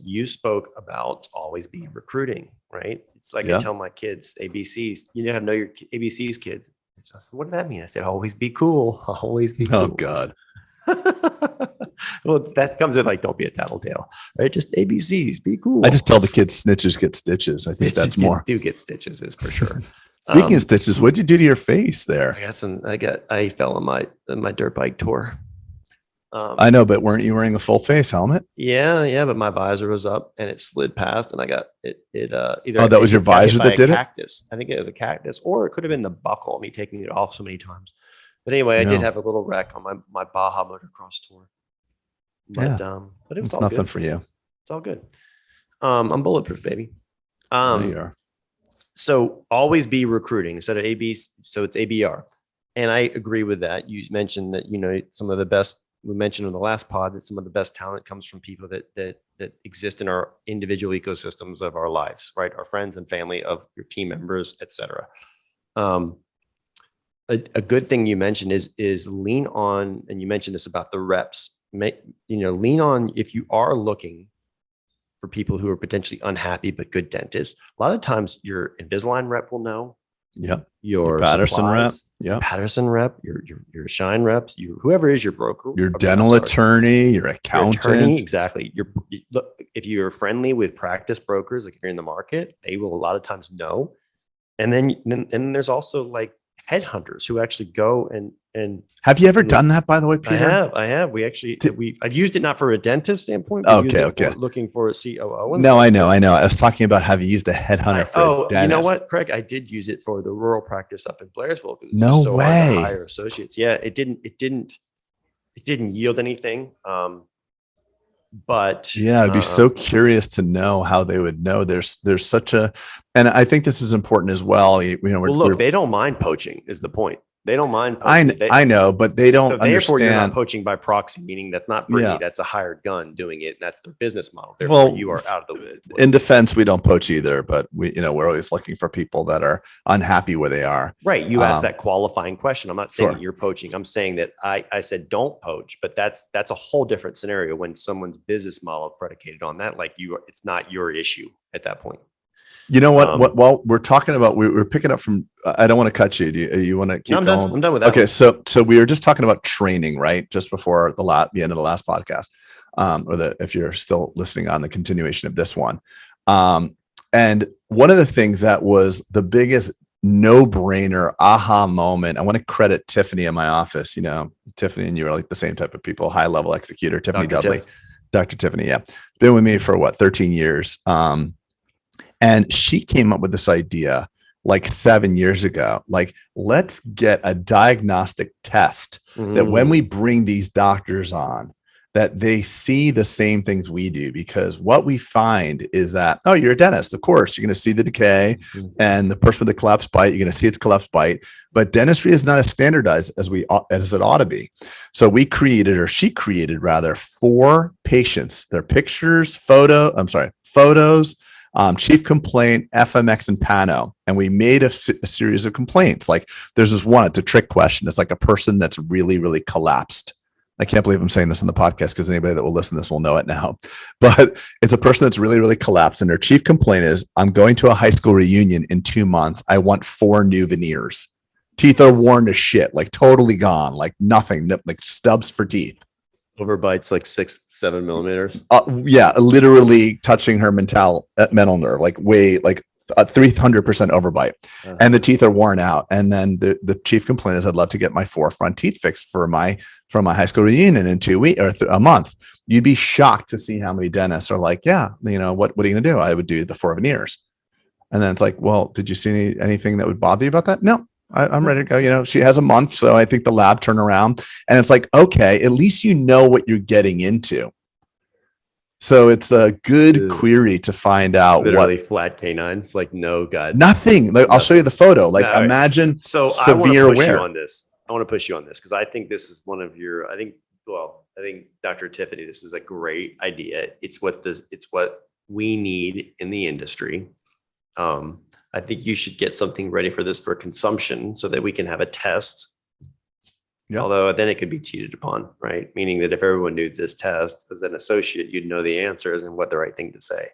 you spoke about always be recruiting, right? It's like I tell my kids ABCs. You have to know your ABCs, kids. I said, what did that mean? I said, always be cool. Always be cool. Oh God. Well, that comes with like, don't be a tattletale, right? Just ABCs, be cool. I just tell the kids snitches get stitches. I think that's more. Do get stitches is for sure. Speaking of stitches, what'd you do to your face there? I fell on my dirt bike tour. I know, but weren't you wearing a full face helmet? Yeah, but my visor was up and it slid past, and I got it. Either that was your visor that did cactus. I think it was a cactus, or it could have been the buckle. Me taking it off so many times. But anyway, I did have a little wreck on my Baja motocross tour. But it was all nothing good. for you. It's all good. I'm bulletproof, baby. There you are. So always be recruiting instead of AB. So it's ABR. And I agree with that. You mentioned that, some of the best, we mentioned in the last pod, that some of the best talent comes from people that exist in our individual ecosystems of our lives, right? Our friends and family, of your team members, et cetera. A good thing you mentioned is lean on, and you mentioned this about the reps, lean on, if you are looking for people who are potentially unhappy, but good dentists. A lot of times your Invisalign rep will know. Yep. Your Patterson rep. Yeah. Patterson rep, your Shine reps, whoever is your broker, your dental attorney, your accountant. Exactly. Look, if you're friendly with practice brokers, like if you're in the market, they will a lot of times know. And then there's also like headhunters who actually go and have you ever done that, by the way, Peter? I have. I've used it not for a dentist standpoint. Okay. Looking for a COO. No, I know. I was talking about, have you used a headhunter for a dentist? You know what, Craig? I did use it for the rural practice up in Blairsville because it's no just so way. hard to hire associates. Yeah, it didn't yield anything. But yeah, I'd be so curious to know how they would know. There's such a, and I think this is important as well. They don't mind poaching is the point. They don't mind poaching. I know, but they don't understand. Therefore, you're not poaching by proxy, meaning that's not free. Yeah. That's a hired gun doing it. And that's their business model. Therefore, you are out of the loop. In defense, we don't poach either, but we're always looking for people that are unhappy where they are. Right. You asked that qualifying question. I'm not saying that you're poaching. I'm saying that I said don't poach, but that's a whole different scenario when someone's business model predicated on that. Like it's not your issue at that point. You know what? While we're talking about, we're picking up from. I don't want to cut you. Do you want to keep going? I'm done with that. Okay, so we were just talking about training, right? Just before the end of the last podcast, if you're still listening on the continuation of this one, and one of the things that was the biggest no-brainer aha moment. I want to credit Tiffany in my office. Tiffany and you are like the same type of people, high-level executor. Tiffany Dudley, Dr. Tiffany. Yeah, been with me for 13 years. And she came up with this idea like 7 years ago, like, let's get a diagnostic test that when we bring these doctors on, that they see the same things we do. Because what we find is that, you're a dentist. Of course, you're going to see the decay and the person with the collapsed bite, you're going to see its collapsed bite, but dentistry is not as standardized as it ought to be. So she created 4 patients, their pictures, photos, chief complaint, FMX, and Pano. And we made a series of complaints. Like there's this one, it's a trick question. It's like a person that's really, really collapsed. I can't believe I'm saying this on the podcast because anybody that will listen to this will know it now. But it's a person that's really, really collapsed. And their chief complaint is, I'm going to a high school reunion in 2 months. I want 4 new veneers. Teeth are worn to shit, like totally gone, like nothing, like stubs for teeth. Overbites like 6-7 millimeters. Yeah, literally touching her mental nerve, like way, like 300% overbite, and the teeth are worn out. And then the chief complaint is, I'd love to get my 4 front teeth fixed for my high school reunion in 2 weeks or a month. You'd be shocked to see how many dentists are like, what are you going to do? I would do the 4 veneers. And then it's like, well, did you see anything that would bother you about that? No. I'm ready to go. She has a month. So I think the lab turn around, and it's like, okay, at least you know what you're getting into. So it's a good query to find out literally flat canines, like no gut. Nothing. Like, I'll show you the photo. Like imagine severe wear. I want to push you on this because I think this is one of your, I think Dr. Tiffany, this is a great idea. It's what we need in the industry. I think you should get something ready for this for consumption so that we can have a test Yeah. Although then it could be cheated upon, right? Meaning that if everyone knew this test as an associate, you'd know the answers and what the right thing to say.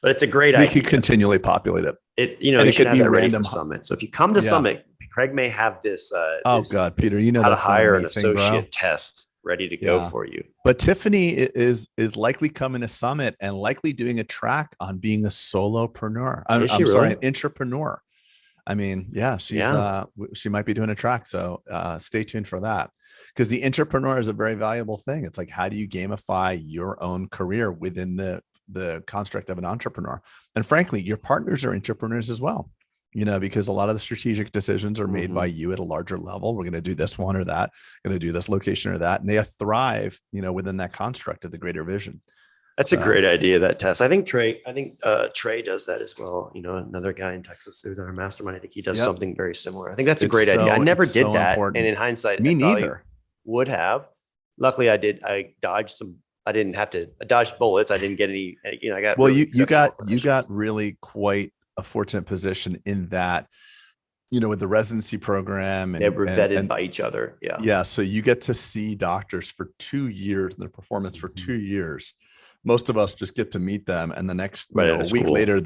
But it's a great We idea. could continually populate it. You And it should could have be that ready random. for Summit. So if you come to Yeah. Summit, Craig may have this, Oh this God, Peter, you know, how to that's not a hire me an thing, bro. associate test ready to go Yeah. for you. But Tiffany is likely coming to Summit and likely doing a track on being a solopreneur. I'm Is she sorry, really? an entrepreneur. I mean, yeah, she might be doing a track. So stay tuned for that. Because the entrepreneur is a very valuable thing. It's like, how do you gamify your own career within the construct of an entrepreneur? And frankly, your partners are entrepreneurs as well. You know, because a lot of the strategic decisions are made by you at a larger level. We're going to do this one or that, going to do this location or that. And they thrive, you know, within that construct of the greater vision. That's a great idea, that test. I think Trey does that as well. You know, another guy in Texas who's on our mastermind. I think he does something very similar. I think that's a great idea. I never did that. Important. And in hindsight, me neither. Would have. Luckily I did. I dodged I dodged bullets. I didn't get any, you know, I got, well, really you got really quite a fortunate position in that, you know, with the residency program and they were vetted by each other. Yeah. Yeah. So you get to see doctors for 2 years and their performance for 2 years. Most of us just get to meet them. And the next a week later,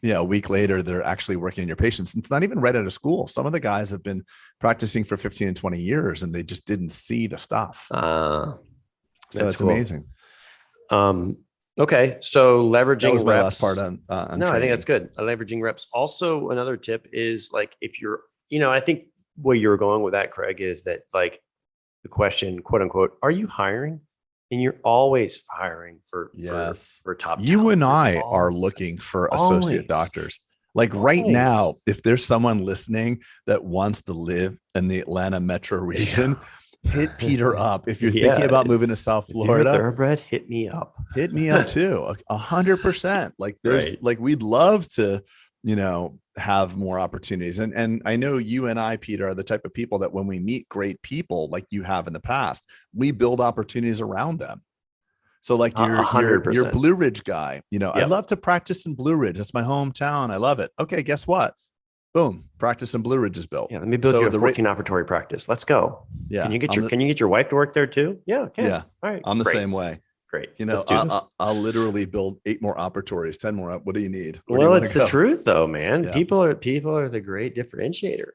a week later, they're actually working on your patients. It's not even right out of school. Some of the guys have been practicing for 15 and 20 years and they just didn't see the stuff. So it's amazing. Okay. So leveraging that was my reps. last part on no, training. I think that's good. Leveraging reps. Also, another tip is like, if you're, you know, I think where you're going with that, Craig, is that like the question, quote unquote, are you hiring? And you're always hiring for top. You and I are looking for associate doctors. Like right now, if there's someone listening that wants to live in the Atlanta metro region, hit Peter up. If you're thinking about moving to South Florida, thoroughbred, hit me up. Hit me up too. 100%. Like there's like, we'd love to, you know, have more opportunities. And I know you and I, Peter, are the type of people that when we meet great people like you have in the past, we build opportunities around them. So like your Blue Ridge guy, you know, I'd love to practice in Blue Ridge. That's my hometown. I love it. Okay, guess what? Boom, practice in Blue Ridge is built. Yeah, let me build you a 14 operatory practice. Let's go. Yeah. Can you get your wife to work there too? Yeah. Okay. Yeah. All right. I'm the same way. Great. You know, I'll literally build 8 more operatories, 10 more up. What do you need? Well, it's the truth though, man. Yeah. People are the great differentiator.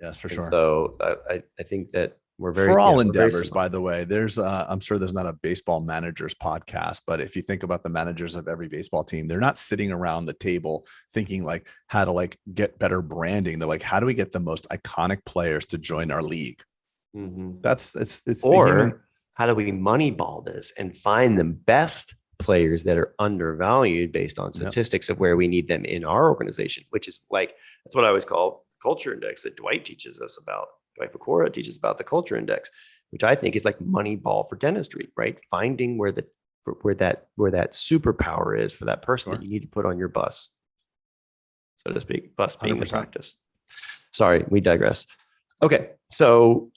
Yes, for sure. So I think that we're very, for all endeavors, by the way, there's I'm sure there's not a baseball managers podcast, but if you think about the managers of every baseball team, they're not sitting around the table thinking like how to like get better branding. They're like, how do we get the most iconic players to join our league? Mm-hmm. It's or how do we moneyball this and find the best players that are undervalued based on statistics of where we need them in our organization, which is like, that's what I always call the culture index that Dwight teaches us about. Dwight Pecora teaches about the culture index, which I think is like Moneyball for dentistry, right? Finding where that superpower is for that person that you need to put on your bus, so to speak. Bus being the practice. Sorry, we digress. Okay, so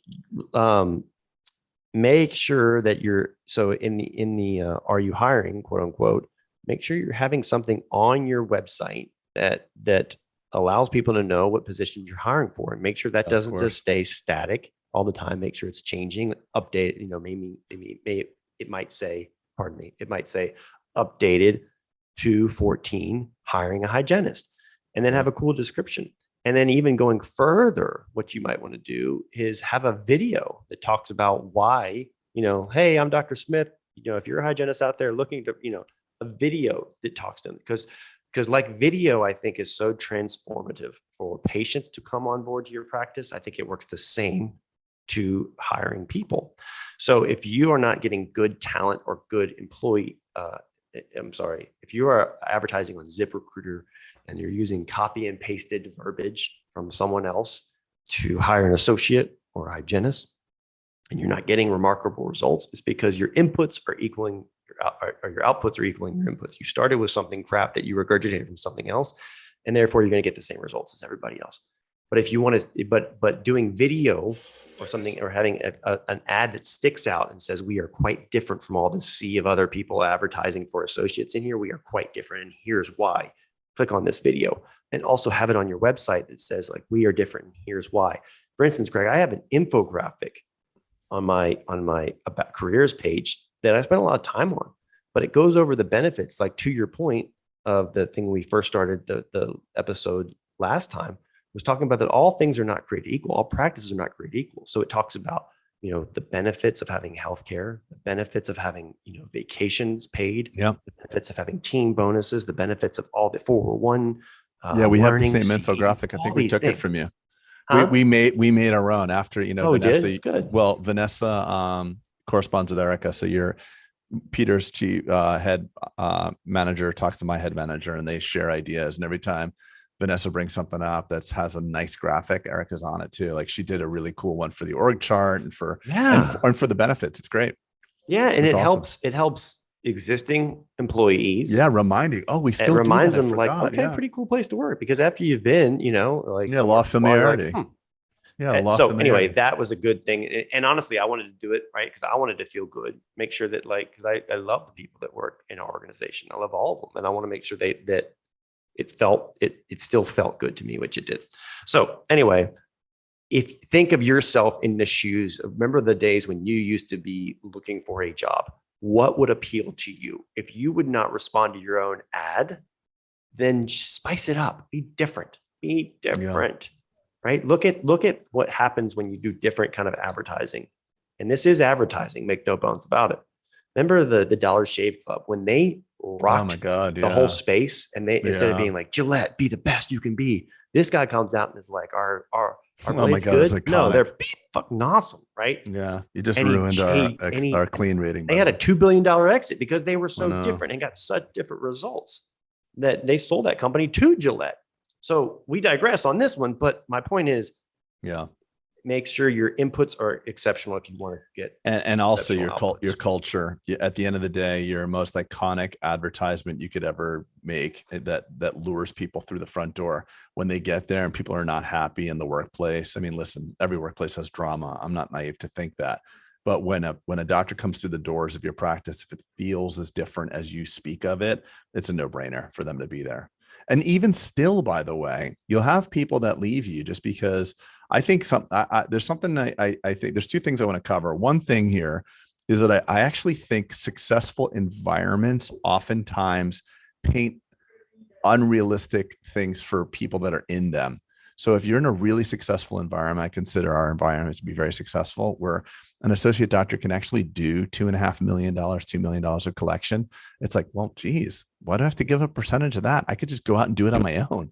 make sure that in the are you hiring, quote unquote, make sure you're having something on your website that allows people to know what positions you're hiring for, and make sure that doesn't just stay static all the time. Make sure it's changing, update, you know, maybe it might say updated to 14, hiring a hygienist, and then have a cool description. And then even going further, what you might want to do is have a video that talks about why, you know, hey, I'm Dr. Smith. You know, if you're a hygienist out there looking to, you know, a video that talks to them, because like video, I think is so transformative for patients to come on board to your practice. I think it works the same to hiring people. So if you are not getting good talent or good employee, if you are advertising on ZipRecruiter and you're using copy and pasted verbiage from someone else to hire an associate or a hygienist, and you're not getting remarkable results, it's because your inputs are equaling your outputs are equaling your inputs. You started with something crap that you regurgitated from something else, and therefore you're going to get the same results as everybody else. But if you want to, but doing video or something, or having an ad that sticks out and says, we are quite different from all the sea of other people advertising for associates in here. We are quite different, and here's why. Click on this video, and also have it on your website that says like, we are different, and here's why. For instance, Greg, I have an infographic on my about careers page that I spent a lot of time on, but it goes over the benefits, like to your point of the thing we first started the episode last time, was talking about that all things are not created equal. All practices are not created equal. So it talks about, the benefits of having healthcare, the benefits of having, vacations paid, Yeah. the benefits of having team bonuses, the benefits of all the 401. Yeah, we have the learning, same CE, infographic. I all think we these took it things. from you. Huh? We made our own after, Oh, we Vanessa. did? Good. Well, Vanessa corresponds with Erica. So Peter's chief head manager talks to my head manager, and they share ideas. And every time Vanessa brings something up that has a nice graphic, Erica's on it too. Like she did a really cool one for the org chart and for the benefits. It's great. Yeah, and it's it awesome. helps existing employees. Yeah, reminding. Oh, we still it reminds do that. them like, okay, yeah. Pretty cool place to work, because after you've been, like law of familiarity. Like, Yeah. Law so familiarity. anyway, that was a good thing. And honestly, I wanted to do it right because I wanted to feel good, make sure that because I love the people that work in our organization. I love all of them, and I want to make sure that it still felt good to me, which it did. So anyway, if you think of yourself in the shoes, remember the days when you used to be looking for a job. What would appeal to you? If you would not respond to your own ad, then spice it up. Be different. Right? Look at what happens when you do different kind of advertising. And this is advertising, make no bones about it. Remember the Dollar Shave Club when they rocked the whole space, and they instead of being like, Gillette, be the best you can be, this guy comes out and is like, our blades good. No, they're fucking awesome, right? Yeah, you just ruined our clean rating. They had a $2 billion exit because they were so different and got such different results that they sold that company to Gillette. So we digress on this one, but my point is, make sure your inputs are exceptional if you want to get and also your culture. At the end of the day, your most iconic advertisement you could ever make that lures people through the front door when they get there and people are not happy in the workplace. I mean, listen, every workplace has drama. I'm not naive to think that. But when a doctor comes through the doors of your practice, if it feels as different as you speak of it, it's a no-brainer for them to be there. And even still, by the way, you'll have people that leave you just because. I think there's something I think there's two things I want to cover. One thing here is that I actually think successful environments oftentimes paint unrealistic things for people that are in them. So if you're in a really successful environment, I consider our environment to be very successful, where an associate doctor can actually do $2.5 million, $2 million of collection. It's like, well, geez, why do I have to give a percentage of that? I could just go out and do it on my own.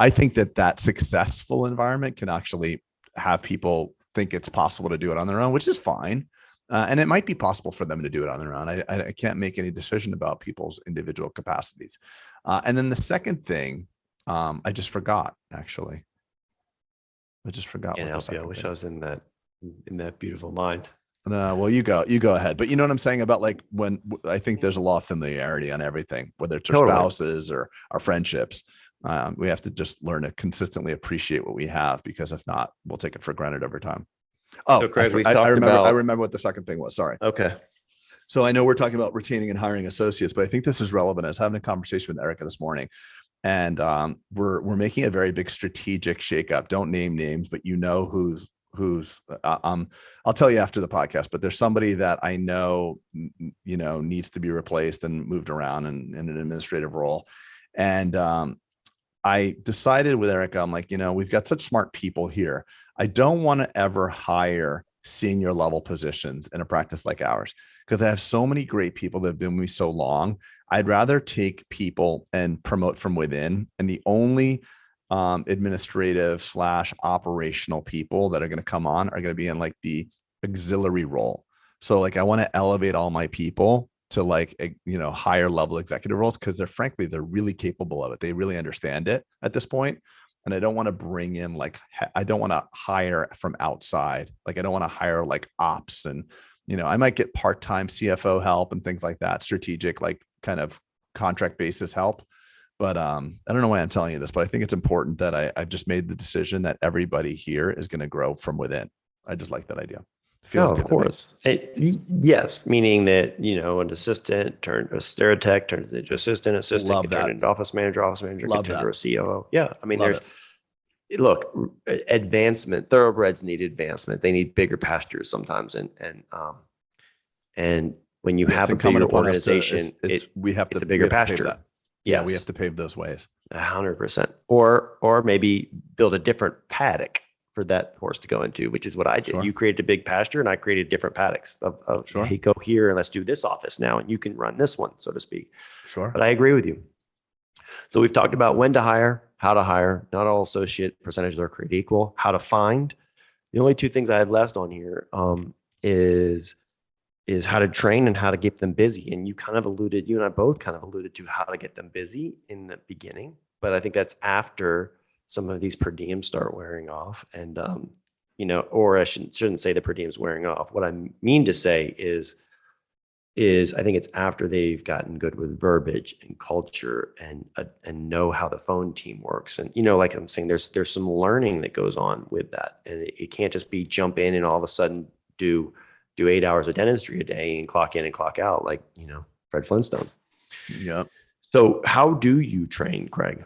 I think that successful environment can actually have people think it's possible to do it on their own, which is fine. And it might be possible for them to do it on their own. I can't make any decision about people's individual capacities. And then the second thing, I just forgot, actually. I just forgot. Can't help you. I wish I was in that beautiful mind. Well, you go ahead. But you know what I'm saying about like when I think there's a lot of familiarity on everything, whether it's our spouses or our friendships. We have to just learn to consistently appreciate what we have, because if not, we'll take it for granted over time. Oh, so Craig, I remember what the second thing was. Sorry. Okay. So I know we're talking about retaining and hiring associates, but I think this is relevant. I was having a conversation with Erica this morning, and we're making a very big strategic shakeup. Don't name names, but who's I'll tell you after the podcast, but there's somebody that I know, needs to be replaced and moved around in an administrative role. And I decided with Erica, I'm like, we've got such smart people here. I don't want to ever hire senior level positions in a practice like ours, because I have so many great people that have been with me so long. I'd rather take people and promote from within. And the only administrative / operational people that are going to come on are going to be in like the auxiliary role. So like, I want to elevate all my people to like, higher level executive roles, because they're really capable of it. They really understand it at this point. And I don't want to bring in I don't want to hire from outside. Like, I don't want to hire like ops and, I might get part-time CFO help and things like that, strategic, like kind of contract basis help. But I don't know why I'm telling you this, but I think it's important that I've just made the decision that everybody here is going to grow from within. I just like that idea. Of course. Yes, meaning that, an assistant turned a Stereotech, turned into assistant, turned into office manager, could turn into a COO. Yeah. I mean, look, advancement, thoroughbreds need advancement. They need bigger pastures sometimes. And when you have a bigger organization, it's a bigger pasture. Yeah, we have to pave those ways. 100%. Or maybe build a different paddock for that horse to go into, which is what I did. Sure. You created a big pasture and I created different paddocks of sure. Hey, go here and let's do this office now. And you can run this one, so to speak. Sure. But I agree with you. So we've talked about when to hire, how to hire. Not all associate percentages are created equal. How to find. The only two things I have left on here is how to train and how to get them busy. And you and I both kind of alluded to how to get them busy in the beginning. But I think that's after some of these per diems start wearing off. And, or I shouldn't say the per diems wearing off. What I mean to say is I think it's after they've gotten good with verbiage and culture and know how the phone team works. And, like I'm saying, there's some learning that goes on with that. And it can't just be jump in and all of a sudden do 8 hours of dentistry a day and clock in and clock out like, Fred Flintstone. Yeah. So how do you train, Craig?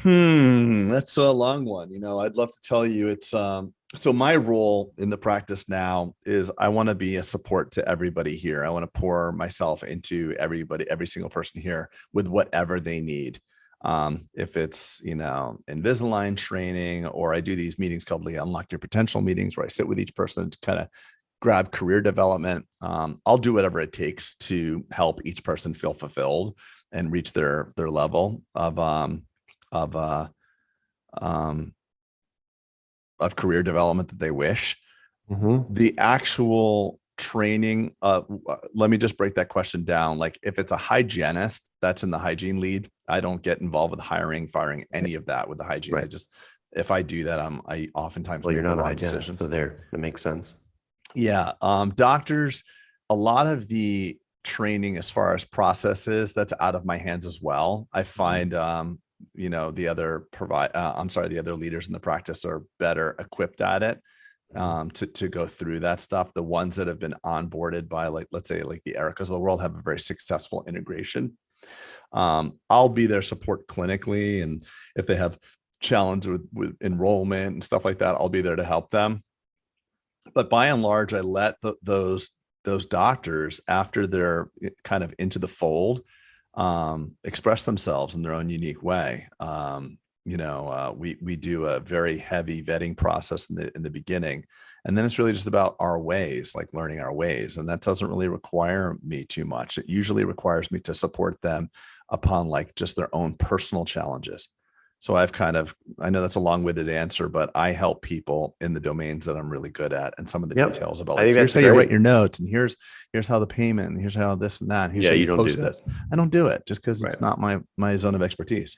That's a long one. I'd love to tell you it's, so my role in the practice now is I want to be a support to everybody here. I want to pour myself into everybody, every single person here with whatever they need. If it's, Invisalign training, or I do these meetings called the Unlock Your Potential meetings where I sit with each person to kind of grab career development. I'll do whatever it takes to help each person feel fulfilled and reach their level of career development that they wish. Mm-hmm. The actual training, let me just break that question down. Like if it's a hygienist, that's in the hygiene lead. I don't get involved with hiring, firing, any of that with the hygiene. Right. If I do that, I oftentimes you're not the a wrong decision. So that makes sense. Yeah. Doctors, a lot of the training as far as processes, that's out of my hands as well. I find, the other leaders in the practice are better equipped at it. To go through that stuff. The ones that have been onboarded by let's say the Ericas of the world have a very successful integration. I'll be their support clinically. And if they have challenges with enrollment and stuff like that, I'll be there to help them. But by and large, I let those doctors, after they're kind of into the fold, express themselves in their own unique way. We do a very heavy vetting process in the beginning, and then it's really just about our ways, like learning our ways. And that doesn't really require me too much. It usually requires me to support them upon just their own personal challenges. So I know that's a long-winded answer, but I help people in the domains that I'm really good at, and some of the details about here's how you write your notes, and here's how the payment, and here's how this and that. Here's how you don't do this. I don't do it just because it's not my zone of expertise.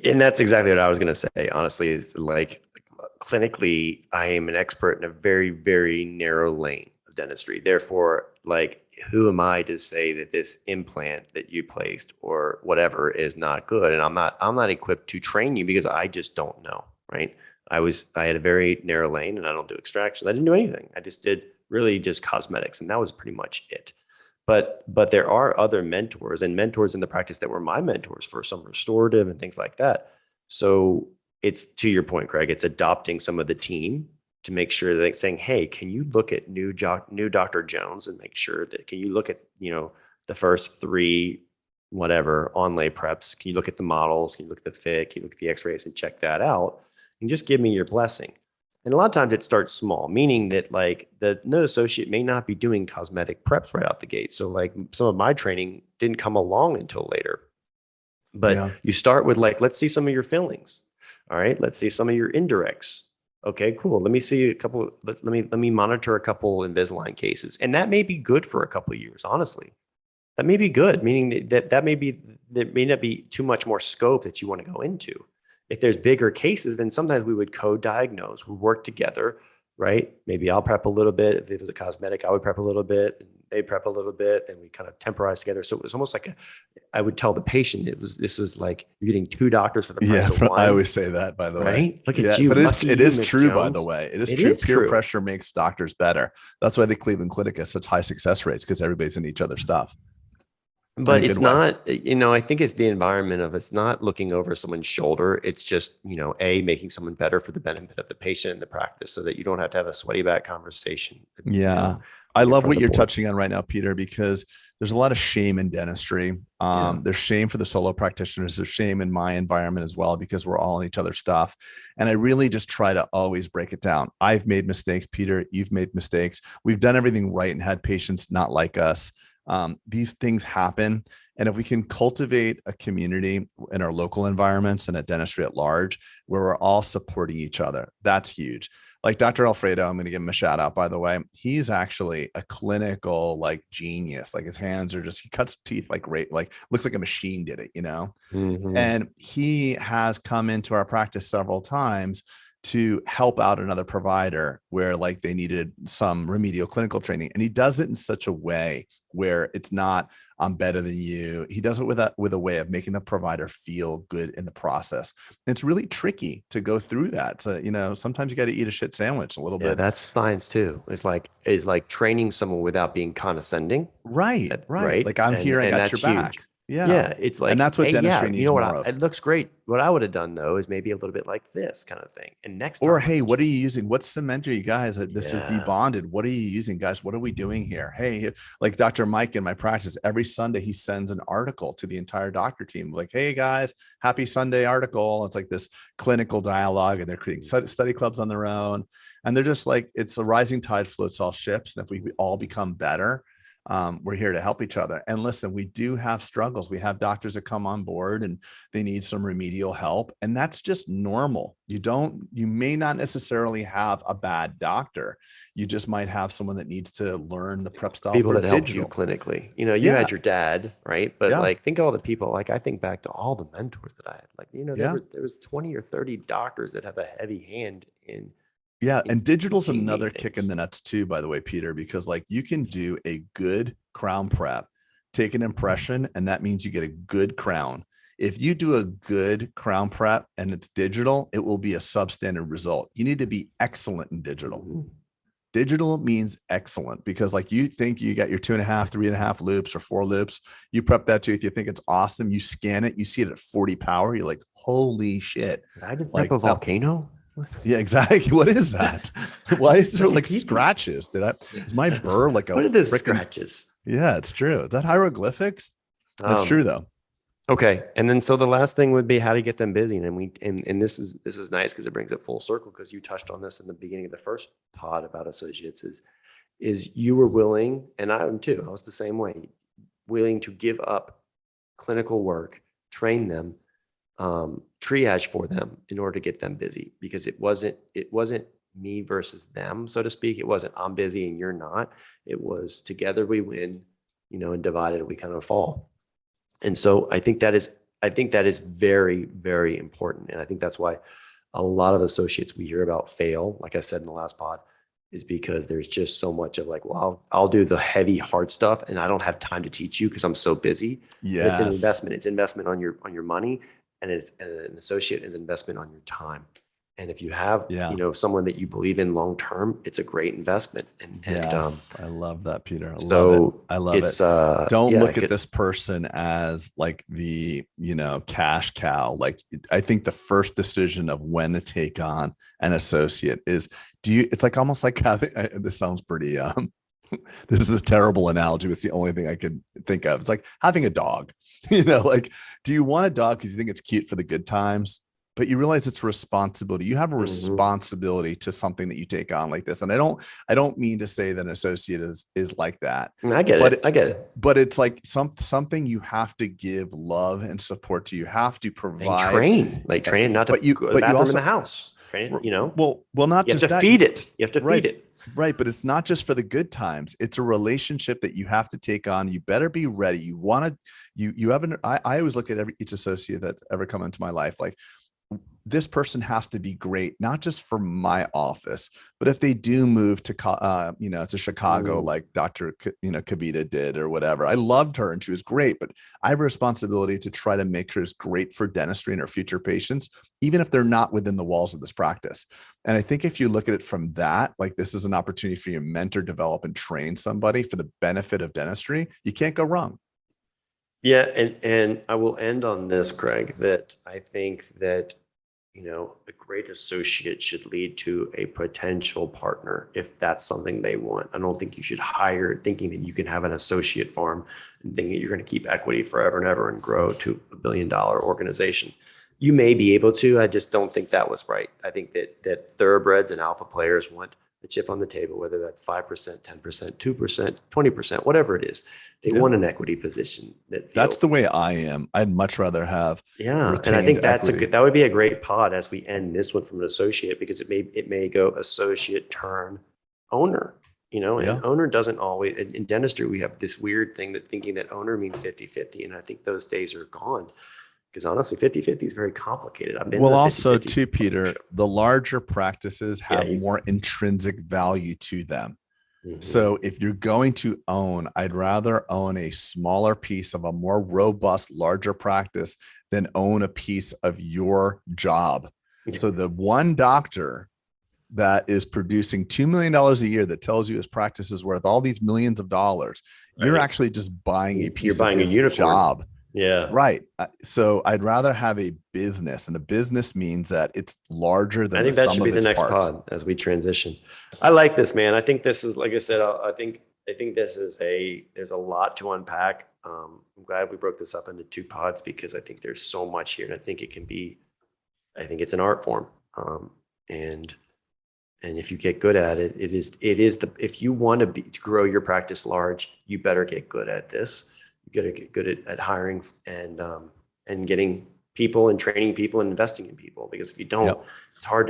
And that's exactly what I was going to say. Honestly, is clinically, I am an expert in a very, very narrow lane of dentistry. Therefore, who am I to say that this implant that you placed or whatever is not good? And I'm not equipped to train you because I just don't know, right? I had a very narrow lane, and I don't do extraction. I didn't do anything. I just did really just cosmetics, and that was pretty much it. But there are other mentors in the practice that were my mentors for some restorative and things like that. So it's, to your point, Craig, it's adopting some of the team to make sure that saying, hey, can you look at new Dr. Jones and make sure that, can you look at, the first 3, whatever, onlay preps? Can you look at the models? Can you look at the fit? Can you look at the x-rays and check that out? And just give me your blessing. And a lot of times it starts small, meaning that the no associate may not be doing cosmetic preps right out the gate. So some of my training didn't come along until later. But you start with let's see some of your fillings. All right, let's see some of your indirects. Okay, cool. Let me see a couple. Let me monitor a couple Invisalign cases, and that may be good for a couple of years. Honestly, that may be good, meaning that may not be too much more scope that you want to go into. If there's bigger cases, then sometimes we would co-diagnose. We work together, right? Maybe I'll prep a little bit. If it was a cosmetic, I would prep a little bit. And they prep a little bit. Then we kind of temporize together. So it was almost I would tell the patient, this is like you're getting 2 doctors for the price of one. I always say that, by the way. Right? Look at you. But it is true, Jones. By the way. It is true. Peer pressure makes doctors better. That's why the Cleveland Clinic has such high success rates, because everybody's in each other's stuff. But a it's good way. not, I think it's the environment of it's not looking over someone's shoulder. It's just, making someone better for the benefit of the patient and the practice so that you don't have to have a sweaty back conversation, Yeah. I with your love front what of the you're board. touching on right now, Peter, because there's a lot of shame in dentistry. Yeah. There's shame for the solo practitioners. There's shame in my environment as well, because we're all in each other's stuff. And I really just try to always break it down. I've made mistakes, Peter. You've made mistakes. We've done everything right and had patients not like us. These things happen. And if we can cultivate a community in our local environments and at dentistry at large, where we're all supporting each other, that's huge. Like Dr. Alfredo, I'm going to give him a shout out, by the way. He's actually a clinical like genius. Like his hands are just, he cuts teeth like great, like looks like a machine did it, Hmm. and he has come into our practice several times to help out another provider where like they needed some remedial clinical training. And he does it in such a way where it's not, I'm better than you. He does it with a way of making the provider feel good in the process. And it's really tricky to go through that. So, sometimes you got to eat a shit sandwich a little Yeah, bit. that's science too. It's like training someone without being condescending. Right, right. Right. Like I'm And here, I and got that's your huge. back. Yeah. Yeah. It's And like, that's what hey, yeah, dentistry you needs know what? more of. It looks great. What I would have done though is maybe a little bit like this kind of thing. And next Or, time, hey, let's what are you just, using? What cement are you guys? This is yeah. debonded. What are you using, guys? What are we doing here? Hey, like Dr. Mike in my practice, every Sunday he sends an article to the entire doctor team, like, hey guys, happy Sunday article. It's like this clinical dialogue, and they're creating study clubs on their own. And they're just like, it's a rising tide floats all ships. And if we all become better, we're here to help each other. And listen, we do have struggles. We have doctors that come on board and they need some remedial help. And that's just normal. You may not necessarily have a bad doctor. You just might have someone that needs to learn the prep style People for that helped you digital. clinically. You Yeah. had your dad, right? But Yeah. like think of all the people, like I think back to all the mentors that I had. Like, Yeah. there was 20 or 30 doctors that have a heavy hand Yeah. in And digital's teaching me another kick in things. the nuts too, by the way, Peter, because like you can do a good crown prep, take an impression, and that means you get a good crown. If you do a good crown prep and it's digital, it will be a substandard result. You need to be excellent in digital. Mhm. Digital means excellent because like you think you got your 2.5, 3.5 loops or 4 loops, you prep that tooth, you think it's awesome, you scan it, you see it at 40 power, you're like, holy shit. Did I just prep Like a that, volcano? yeah, exactly. What is that? Why is there Look like at these. scratches? Is my burr like a What are those freaking, scratches? yeah, it's true. Is that hieroglyphics? That's Um, true though. okay. And then so the last thing would be how to get them busy. And this is nice because it brings it full circle because you touched on this in the beginning of the first pod about associates is you were willing, and I am too, I was the same way, willing to give up clinical work, train them, triage for them in order to get them busy because it wasn't me versus them, so to speak. It wasn't I'm busy and you're not. It was together we win, and divided we kind of fall. And so I think that is very, very important. And I think that's why a lot of associates we hear about fail, like I said in the last pod, is because there's just so much of like, well, I'll do the heavy hard stuff and I don't have time to teach you because I'm so busy. And it's an Yes. investment. It's investment on your money, and an associate is investment on your time. And if you have, Yeah. someone that you believe in long term, it's a great investment. And Yes. I love that, Peter. I love it. so I love it. it's Don't yeah, look at this person as like the, cash cow. Like I think the first decision of when to take on an associate is it's like almost like having, this sounds pretty, this is a terrible analogy. It's the only thing I could think of. It's like having a dog, like, do you want a dog because you think it's cute for the good times? But you realize it's a responsibility. You have a mhm. responsibility to something that you take on like this. And I don't mean to say that an associate is like that, I get but it. I get it. but it's like something you have to give love and support to. You have to And provide, train, like train not to go to the but you bathroom in the also, house. Train it, well, not you have just to that. feed it. You have to Right. feed it. Right. But it's not just for the good times. It's a relationship that you have to take on. You better be ready. You want to, you haven't, I always look at each associate that's ever come into my life. Like this person has to be great, not just for my office, but if they do move to, to Chicago, Mm. like Dr. Kavita did or whatever. I loved her and she was great, but I have a responsibility to try to make her as great for dentistry and her future patients, even if they're not within the walls of this practice. And I think if you look at it from that, like this is an opportunity for you to mentor, develop, and train somebody for the benefit of dentistry, you can't go wrong. Yeah, and I will end on this, Craig, that I think that, a great associate should lead to a potential partner if that's something they want. I don't think you should hire thinking that you can have an associate farm and thinking that you're going to keep equity forever and ever and grow to $1 billion organization. You may be able to. I just don't think that was right. I think that thoroughbreds and alpha players want the chip on the table, whether that's 5%, 10%, 2%, 20%, whatever it is. They Yeah. want an equity position that That's feels. the way I am. I'd much rather have Yeah, and I retained think that's equity. that would be a great pod as we end this one from an associate, because it may go associate turn owner, Yeah. and owner doesn't always in dentistry. We have this weird thing that thinking that owner means 50-50, and I think those days are gone, because honestly 50-50 is very complicated. I've been in Well, the also 50-50 too, Peter, partnership. the larger practices Yeah, have more intrinsic value to them. mhm. So if you're going to own, I'd rather own a smaller piece of a more robust, larger practice than own a piece of your job. Yeah, So the one doctor that is producing $2 million a year that tells you his practice is worth all these millions of dollars, you're right. actually just buying a You're piece of buying a his unicorn. job. Yeah. Right. So I'd rather have a business, and a business means that it's larger I than the think that sum should be of the its next parts. pod as we transition. I like this, man. I think this is, like I said, I think this is there's a lot to unpack. I'm glad we broke this up into two pods, because I think there's so much here, and I think it's an art form. And if you get good at it, if you want to grow your practice large, you better get good at this. You got to get good at hiring and getting people and training people and investing in people, because if you don't, Yep.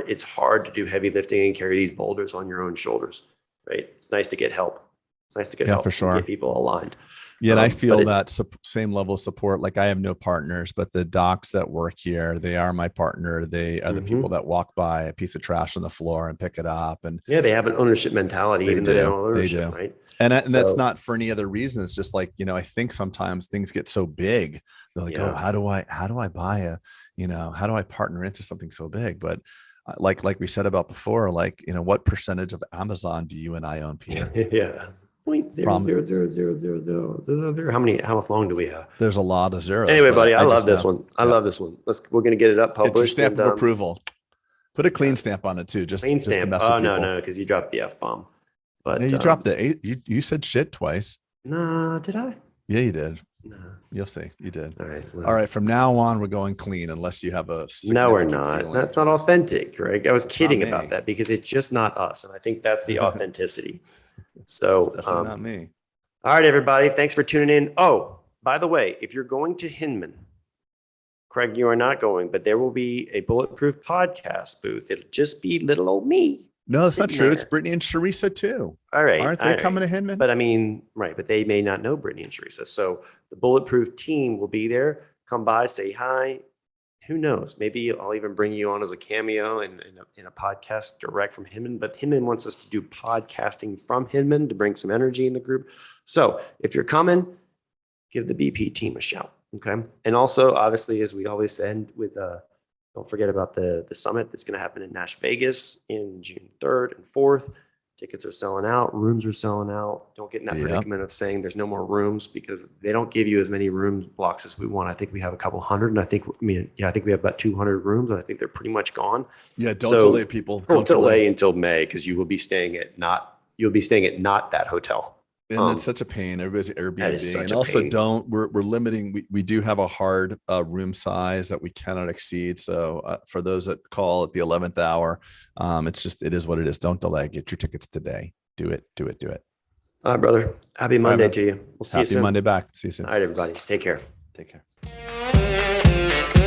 it's hard to do heavy lifting and carry these boulders on your own shoulders, right? It's nice to get help. It's nice to get Yeah, for help and get sure. people aligned. Yeah, and I But feel that same level of support. Like I have no partners, but the docs that work here, they are my partner. They are the people mhm. that walk by a piece of trash on the floor and pick it up. And Yeah, they have an ownership mentality, they even though they don't do. have They ownership, do. right? And that's So not for any other reason. It's just like, I think sometimes things get so big. They're like, oh, yeah, how do I buy how do I partner into something so big? But like we said about before, like, what percentage of Amazon do you and I own, Peter? yeah. Point zero Prom zero zero zero zero zero zero zero. How much long do we have? There's a lot of zeros, Anyway, but buddy, I I love just this know. one. I Yeah. love this one. We're gonna get it up Get your published, stamp and of approval. Put a yeah, clean stamp on it too, just clean to stamp. mess with Oh no, people. no, because you dropped the F bomb. Yeah, But you dropped the eight. You said shit twice. nah, did I? Yeah, you did. Nah. You'll see. You did. All right. All Well, right. From now on, we're going clean unless you have a no, we're significant not. feeling That's not towards. authentic, Greg. I was That's not kidding about me. that, because it's just not us, and I think that's the It's authenticity. So, definitely not me. all right, everybody. Thanks for tuning in. Oh, by the way, if you're going to Hinman, Craig, you are not going, but there will be a Bulletproof podcast booth. It'll just be little old me No, that's not sitting true. It's there. Brittany and Teresa too. All right, Aren't all they right. coming to Hinman? But I mean, right, but they may not know Brittany and Teresa. So the Bulletproof team will be there. Come by, say hi. Who knows? Maybe I'll even bring you on as a cameo in a podcast direct from Hinman. But Hinman wants us to do podcasting from Hinman to bring some energy in the group. So if you're coming, give the BP team a shout. Okay. And also, obviously, as we always end with, don't forget about the summit that's going to happen in Nash Vegas in June 3rd and 4th. Tickets are selling out. Rooms are selling out. Don't get in that Yep. predicament of saying there's no more rooms, because they don't give you as many rooms blocks as we want. I think we have a couple hundred, and I think we have about 200 rooms, and I think they're pretty much gone. Yeah, don't So delay, people. don't delay until May, because you'll be staying at not that hotel. And that's such a pain. Everybody's That Airbnb. is such And a also pain. we're limiting. We do have a hard room size that we cannot exceed. So for those that call at the 11th hour, it is what it is. Don't delay. Get your tickets today. Do it. Do it. Do it. All right, brother. Happy All right, Monday man. to you. We'll see you Happy soon. Monday back. See you soon. All right, everybody. Take care. Take care.